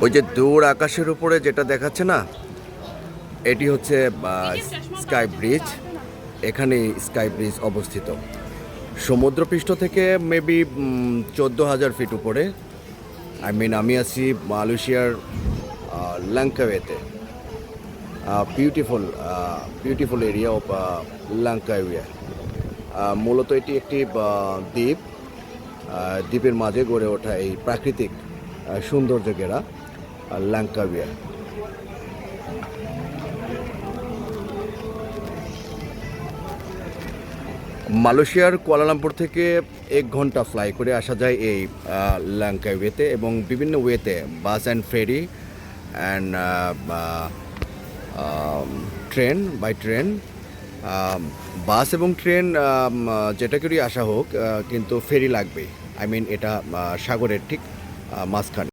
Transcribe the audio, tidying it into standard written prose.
ওই যে দূর আকাশের উপরে যেটা দেখাচ্ছে না, এটি হচ্ছে স্কাই ব্রিজ। এখানে স্কাই ব্রিজ অবস্থিত সমুদ্রপৃষ্ঠ থেকে মেবি 14,000 ফিট উপরে। আমি আছি মালয়েশিয়ার লাঙ্কাওয়েতে। Beautiful area of Langkawi. মূলত এটি একটি দ্বীপ। দ্বীপের মাঝে গড়ে ওঠা এই প্রাকৃতিক সৌন্দর্য ঘেরা লাঙ্কাওয়ে। মালয়েশিয়ার কুয়ালালামপুর থেকে 1 ঘন্টা ফ্লাই করে আসা যায় এই লাঙ্কাওয়েতে, এবং বিভিন্ন ওয়েতে bus and ferry and train bus এবং ট্রেন যেটা করেই আসা হোক, কিন্তু ফেরি লাগবে। এটা সাগরের ঠিক মাঝখানে।